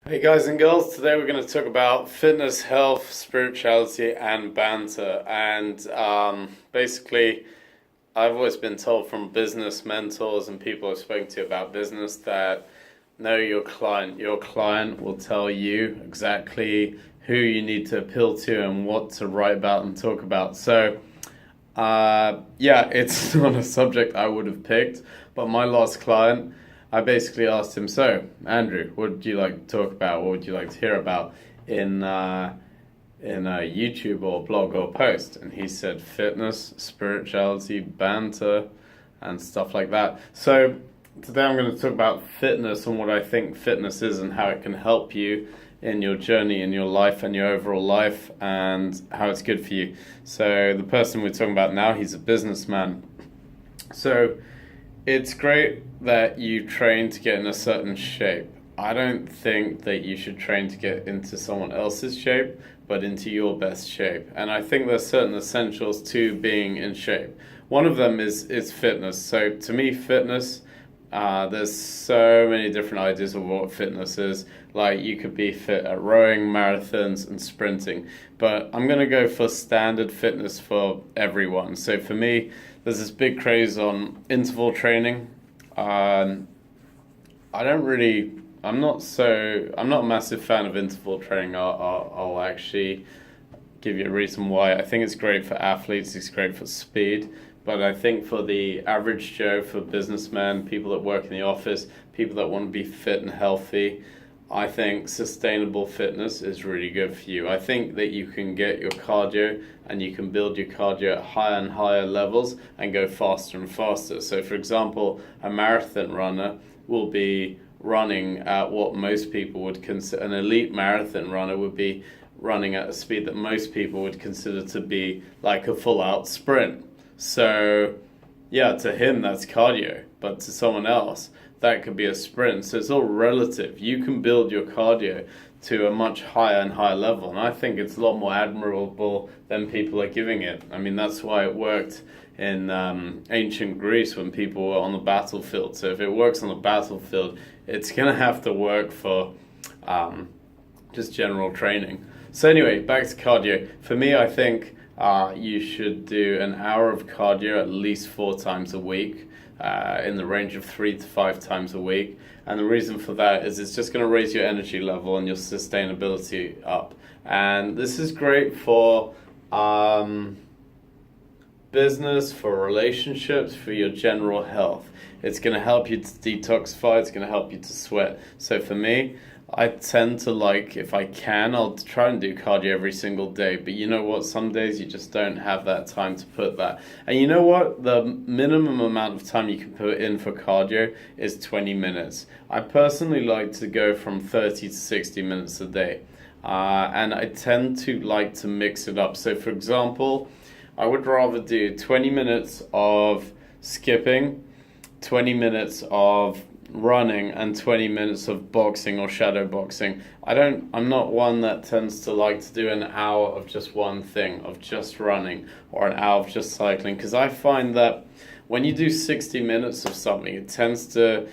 Hey guys and girls, today we're going to talk about fitness, health, spirituality, and banter. And basically, I've always been told from business mentors and people I've spoken to about business that know your client. Your client will tell you exactly who you need to appeal to and what to write about and talk about. So, yeah, it's not a subject I would have picked, but my last client, I basically asked him, so, Andrew, what would you like to talk about? What would you like to hear about in a YouTube or blog or post? And he said fitness, spirituality, banter, and stuff like that. So today I'm going to talk about fitness and what I think fitness is and how it can help you in your journey, in your life and your overall life, and how it's good for you. So the person we're talking about now, he's a businessman. So it's great that you train to get in a certain shape. I don't think that you should train to get into someone else's shape, but into your best shape. And I think there's certain essentials to being in shape. One of them is fitness. So to me, fitness, there's so many different ideas of what fitness is. Like you could be fit at rowing, marathons, and sprinting. But I'm going to go for standard fitness for everyone. So for me, there's this big craze on interval training. I'm not a massive fan of interval training. I'll actually give you a reason why. I think it's great for athletes, it's great for speed, but I think for the average Joe, for businessmen, people that work in the office, people that want to be fit and healthy, I think sustainable fitness is really good for you. I think that you can get your cardio and you can build your cardio at higher and higher levels and go faster and faster. So for example, a marathon runner will be running at what most people would consider, an elite marathon runner would be running at a speed that most people would consider to be like a full out sprint. So yeah, to him that's cardio, but to someone else that could be a sprint. So it's all relative. You can build your cardio to a much higher and higher level, and I think it's a lot more admirable than people are giving it. I mean, that's why it worked in ancient Greece when people were on the battlefield. So if it works on the battlefield, it's going to have to work for just general training. So anyway, back to cardio. For me, I think you should do an hour of cardio at least 4 times a week, in the range of 3 to 5 times a week. And the reason for that is it's just going to raise your energy level and your sustainability up. And this is great for business, for relationships, for your general health. It's going to help you to detoxify, it's going to help you to sweat. So for me, I tend to like, if I can, I'll try and do cardio every single day. But you know what? Some days you just don't have that time to put that. And you know what? The minimum amount of time you can put in for cardio is 20 minutes. I personally like to go from 30 to 60 minutes a day. And I tend to like to mix it up. So for example, I would rather do 20 minutes of skipping, 20 minutes of running, and 20 minutes of boxing or shadow boxing. I'm not one that tends to like to do an hour of just one thing, of just running, or an hour of just cycling, because I find that when you do 60 minutes of something, it tends to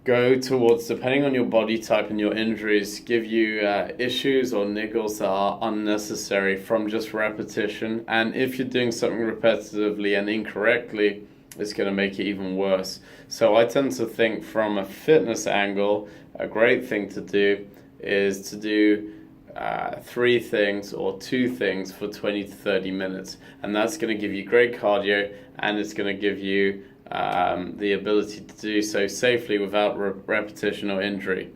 go towards, depending on your body type and your injuries, give you issues or niggles that are unnecessary from just repetition. And if you're doing something repetitively and incorrectly, it's going to make it even worse. So I tend to think from a fitness angle, a great thing to do is to do 3 things or 2 things for 20 to 30 minutes. And that's going to give you great cardio, and it's going to give you the ability to do so safely without repetition or injury.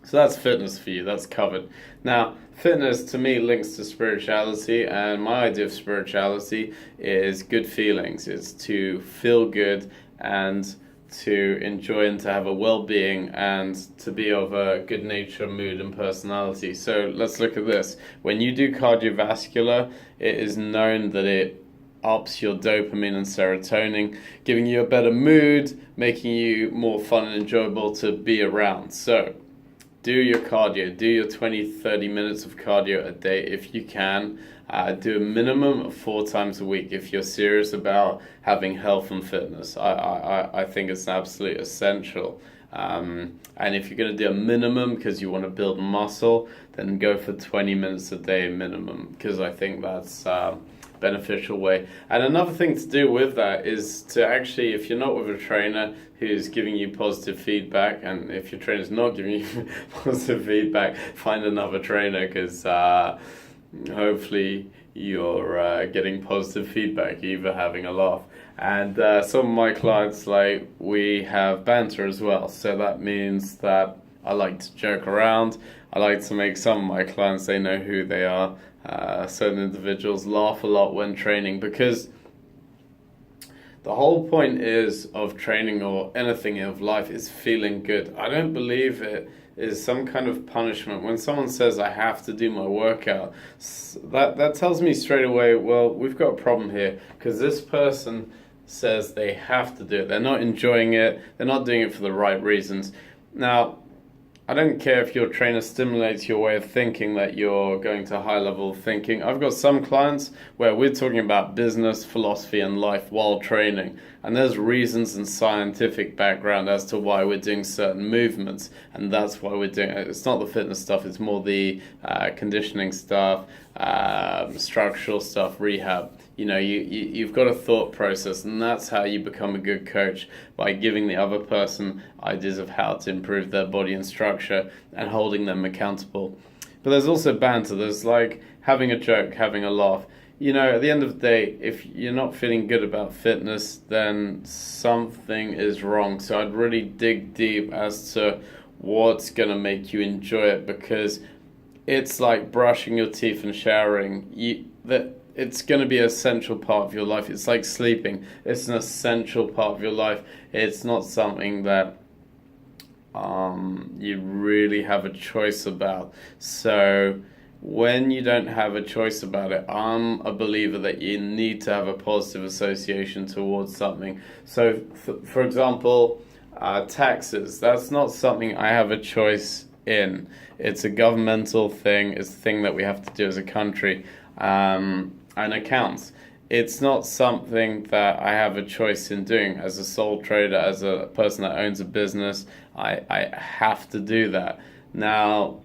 So that's fitness for you, that's covered. Now, fitness to me links to spirituality, and my idea of spirituality is good feelings. It's to feel good and to enjoy and to have a well-being and to be of a good nature, mood and personality. So let's look at this. When you do cardiovascular, it is known that it ups your dopamine and serotonin, giving you a better mood, making you more fun and enjoyable to be around. So do your cardio, do your 20-30 minutes of cardio a day if you can. Do a minimum of 4 times a week if you're serious about having health and fitness. I think it's absolutely essential. And if you're going to do a minimum because you want to build muscle, then go for 20 minutes a day minimum, because I think that's beneficial way. And another thing to do with that is to actually, if you're not with a trainer who's giving you positive feedback, and if your trainer's not giving you positive feedback, find another trainer, because hopefully you're getting positive feedback, you're either having a laugh. And some of my clients, like, we have banter as well. So that means that I like to joke around. I like to make some of my clients, they know who they are. Certain individuals laugh a lot when training, because the whole point is of training or anything of life is feeling good. I don't believe it is some kind of punishment. When someone says I have to do my workout, that tells me straight away, well, we've got a problem here, because this person says they have to do it. They're not enjoying it. They're not doing it for the right reasons. Now, I don't care if your trainer stimulates your way of thinking, that you're going to a high level of thinking. I've got some clients where we're talking about business, philosophy, and life while training. And there's reasons and scientific background as to why we're doing certain movements. And that's why we're doing it. It's not the fitness stuff, it's more the conditioning stuff, structural stuff, rehab. You know, you've got a thought process, and that's how you become a good coach, by giving the other person ideas of how to improve their body and structure and holding them accountable. But there's also banter. There's like having a joke, having a laugh. You know, at the end of the day, if you're not feeling good about fitness, then something is wrong. So I'd really dig deep as to what's going to make you enjoy it, because it's like brushing your teeth and showering. It's going to be an essential part of your life. It's like sleeping. It's an essential part of your life. It's not something that you really have a choice about. So when you don't have a choice about it, I'm a believer that you need to have a positive association towards something. So, for example, taxes. That's not something I have a choice in. It's a governmental thing. It's a thing that we have to do as a country. And accounts. It's not something that I have a choice in doing. As a sole trader, as a person that owns a business, I have to do that. Now,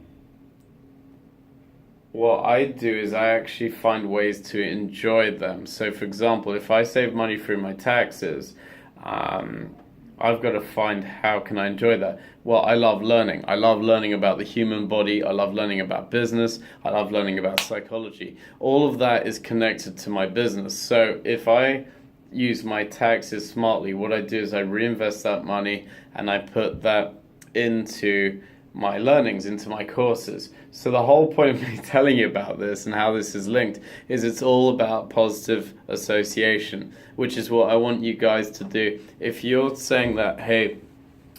what I do is I actually find ways to enjoy them. So, for example, if I save money through my taxes, I've got to find how can I enjoy that. Well, I love learning. I love learning about the human body. I love learning about business. I love learning about psychology. All of that is connected to my business. So if I use my taxes smartly, what I do is I reinvest that money and I put that into my learnings, into my courses. So the whole point of me telling you about this and how this is linked is it's all about positive association, which is what I want you guys to do. If you're saying that, hey,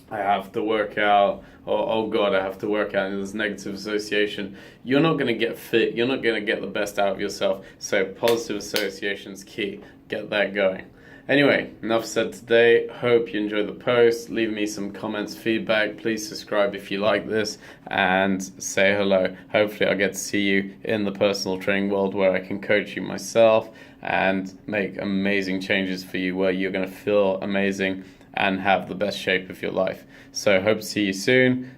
I have to work out, or oh God, I have to work out, and there's negative association, you're not going to get fit, you're not going to get the best out of yourself. So positive association is key. Get that going. Anyway, enough said today. Hope you enjoyed the post. Leave me some comments, feedback. Please subscribe if you like this, and say hello. Hopefully I'll get to see you in the personal training world, where I can coach you myself and make amazing changes for you, where you're going to feel amazing and have the best shape of your life. So hope to see you soon.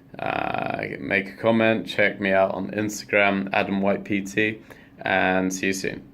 Make a comment. Check me out on Instagram, Adam White PT, and see you soon.